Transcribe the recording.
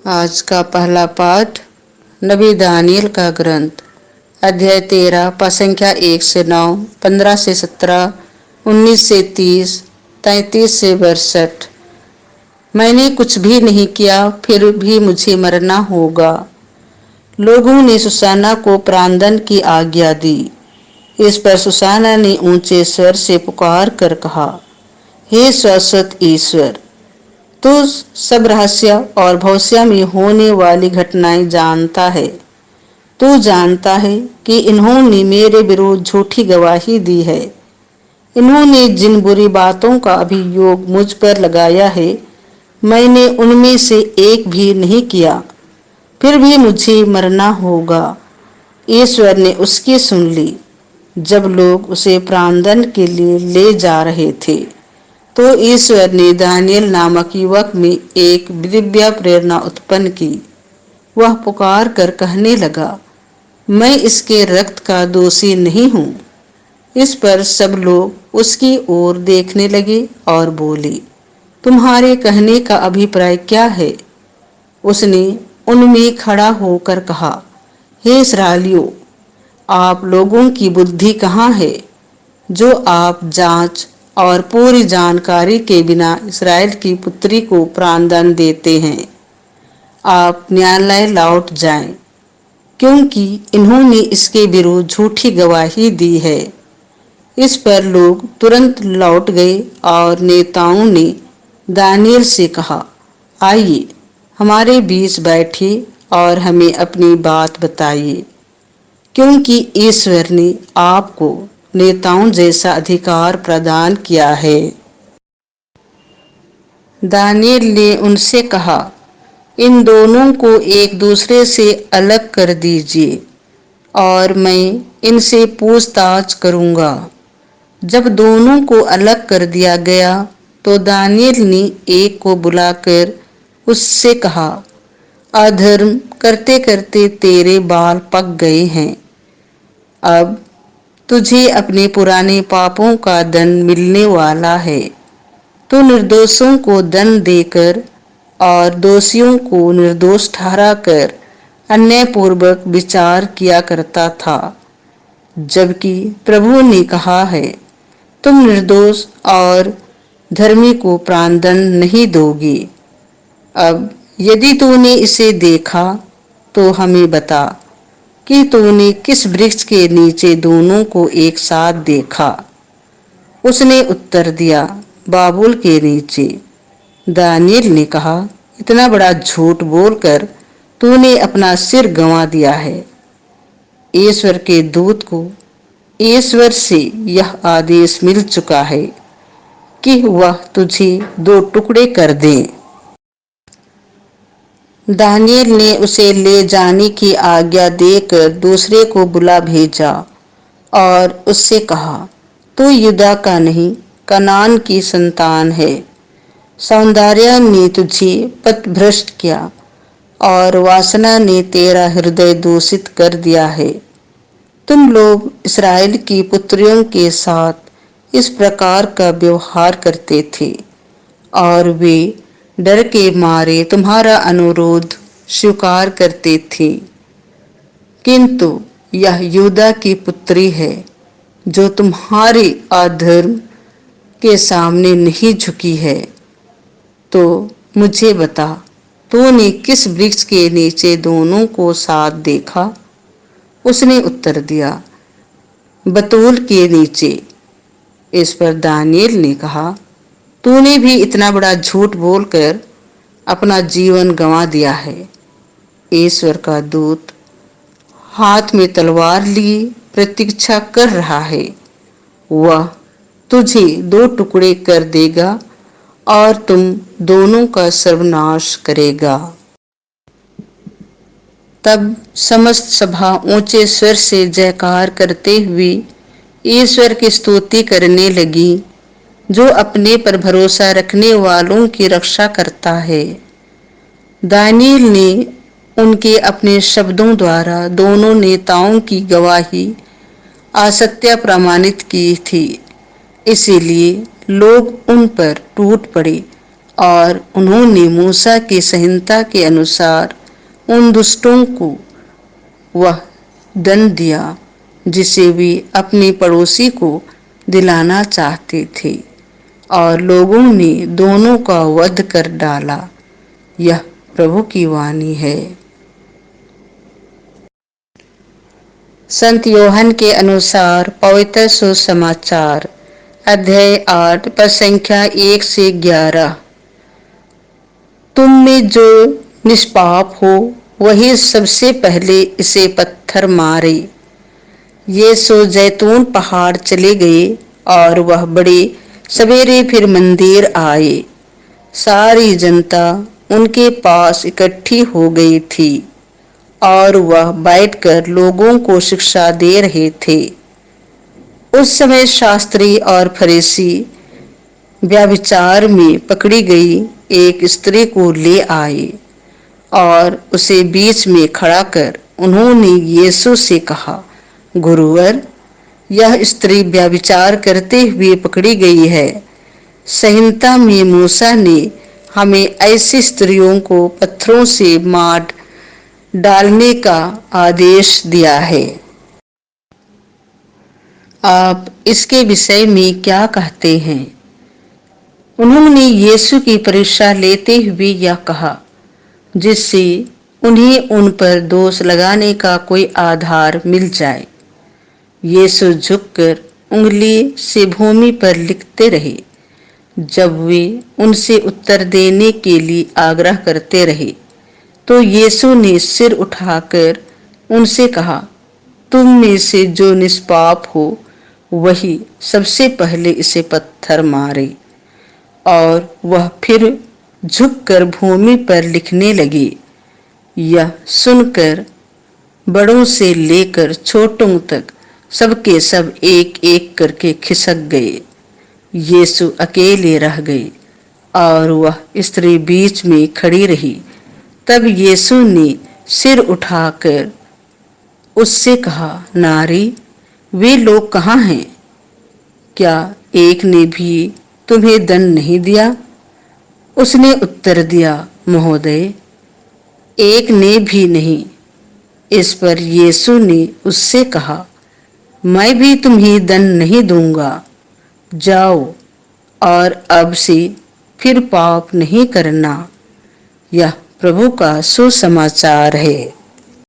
आज का पहला पाठ नबी दानियल का ग्रंथ अध्याय 13 पसंख्या 1 से 9, 15 से 17, 19 से 30, 33 से 62। मैंने कुछ भी नहीं किया, फिर भी मुझे मरना होगा। लोगों ने सुसाना को प्राणदंड की आज्ञा दी। इस पर सुसाना ने ऊंचे स्वर से पुकार कर कहा, हे शाश्वत ईश्वर, तू सब रहस्य और भविष्य में होने वाली घटनाएं जानता है। तू जानता है कि इन्होंने मेरे विरुद्ध झूठी गवाही दी है। इन्होंने जिन बुरी बातों का अभियोग मुझ पर लगाया है, मैंने उनमें से एक भी नहीं किया, फिर भी मुझे मरना होगा। ईश्वर ने उसकी सुन ली। जब लोग उसे प्राणदंड के लिए ले जा रहे थे, तो ईश्वर ने दानियल नामक युवक में एक दिव्य प्रेरणा उत्पन्न की। वह पुकार कर कहने लगा, मैं इसके रक्त का दोषी नहीं हूँ। इस पर सब लोग उसकी ओर देखने लगे और बोले, तुम्हारे कहने का अभिप्राय क्या है? उसने उनमें खड़ा होकर कहा, हे इस्राएलियों, आप लोगों की बुद्धि कहाँ है, जो आप जांच और पूरी जानकारी के बिना इस्राएल की पुत्री को प्राणदंड देते हैं। आप न्यायालय लौट जाएं, क्योंकि इन्होंने इसके विरुद्ध झूठी गवाही दी है। इस पर लोग तुरंत लौट गए और नेताओं ने दानियल से कहा, आइए हमारे बीच बैठिए और हमें अपनी बात बताइए, क्योंकि ईश्वर ने आपको नेताओं जैसा अधिकार प्रदान किया है। दानियल ने उनसे कहा, इन दोनों को एक दूसरे से अलग कर दीजिए और मैं इनसे पूछताछ करूंगा। जब दोनों को अलग कर दिया गया, तो दानियल ने एक को बुलाकर उससे कहा, अधर्म करते करते तेरे बाल पक गए हैं। अब तुझे अपने पुराने पापों का दंड मिलने वाला है। तू निर्दोषों को दंड देकर और दोषियों को निर्दोष ठहराकर अन्यायपूर्वक विचार किया करता था, जबकि प्रभु ने कहा है, तुम निर्दोष और धर्मी को प्राणदंड नहीं दोगे। अब यदि तूने इसे देखा, तो हमें बता कि तूने किस वृक्ष के नीचे दोनों को एक साथ देखा। उसने उत्तर दिया, बाबुल के नीचे। दानियल ने कहा, इतना बड़ा झूठ बोलकर तूने अपना सिर गंवा दिया है। ईश्वर के दूत को ईश्वर से यह आदेश मिल चुका है कि वह तुझे दो टुकड़े कर दे। दानियल ने उसे ले जाने की आज्ञा देकर दूसरे को बुला भेजा और उससे कहा, तू युदा का नहीं, कनान की संतान है। सौंदर्य ने तुझे पथभ्रष्ट किया और वासना ने तेरा हृदय दूषित कर दिया है। तुम लोग इस्राएल की पुत्रियों के साथ इस प्रकार का व्यवहार करते थे और वे डर के मारे तुम्हारा अनुरोध स्वीकार करते थे। किंतु यह यहूदा की पुत्री है, जो तुम्हारे अधर्म के सामने नहीं झुकी है। तो मुझे बता, तूने किस वृक्ष के नीचे दोनों को साथ देखा? उसने उत्तर दिया, बतूल के नीचे। इस पर दानियल ने कहा, तूने भी इतना बड़ा झूठ बोलकर अपना जीवन गंवा दिया है। ईश्वर का दूत हाथ में तलवार लिए प्रतीक्षा कर रहा है। वह तुझे दो टुकड़े कर देगा और तुम दोनों का सर्वनाश करेगा। तब समस्त सभा ऊंचे स्वर से जयकार करते हुए ईश्वर की स्तुति करने लगी, जो अपने पर भरोसा रखने वालों की रक्षा करता है। दानियल ने उनके अपने शब्दों द्वारा दोनों नेताओं की गवाही असत्य प्रमाणित की थी, इसीलिए लोग उन पर टूट पड़े और उन्होंने मूसा की संहिता के अनुसार उन दुष्टों को वह दंड दिया जिसे वे अपने पड़ोसी को दिलाना चाहते थे, और लोगों ने दोनों का वध कर डाला। यह प्रभु की वाणी है। संत योहन के अनुसार पवित्र सुसमाचार अध्याय 8 पद संख्या 1 से 11। तुम में जो निष्पाप हो वही सबसे पहले इसे पत्थर मारे। ये सो जैतून पहाड़ चले गए और वह बड़े सवेरे फिर मंदिर आए। सारी जनता उनके पास इकट्ठी हो गई थी और वह बैठकर लोगों को शिक्षा दे रहे थे। उस समय शास्त्री और फरीसी व्यभिचार में पकड़ी गई एक स्त्री को ले आए और उसे बीच में खड़ा कर उन्होंने यीशु से कहा, गुरुवर, यह स्त्री व्यभिचार करते हुए पकड़ी गई है। संहिता में मूसा ने हमें ऐसी स्त्रियों को पत्थरों से मार डालने का आदेश दिया है। आप इसके विषय में क्या कहते हैं? उन्होंने यीशु की परीक्षा लेते हुए यह कहा, जिससे उन्हें उन पर दोष लगाने का कोई आधार मिल जाए। यीशु झुककर उंगली से भूमि पर लिखते रहे। जब वे उनसे उत्तर देने के लिए आग्रह करते रहे तो यीशु ने सिर उठाकर उनसे कहा, तुम में से जो निष्पाप हो वही सबसे पहले इसे पत्थर मारे। और वह फिर झुककर भूमि पर लिखने लगे। यह सुनकर बड़ों से लेकर छोटों तक सबके सब एक एक करके खिसक गए। यीशु अकेले रह गए और वह स्त्री बीच में खड़ी रही। तब यीशु ने सिर उठाकर उससे कहा, नारी, वे लोग कहाँ हैं? क्या एक ने भी तुम्हें दंड नहीं दिया? उसने उत्तर दिया, महोदय, एक ने भी नहीं। इस पर यीशु ने उससे कहा, मैं भी तुम्हें दंड नहीं दूंगा। जाओ और अब से फिर पाप नहीं करना। यह प्रभु का सुसमाचार है।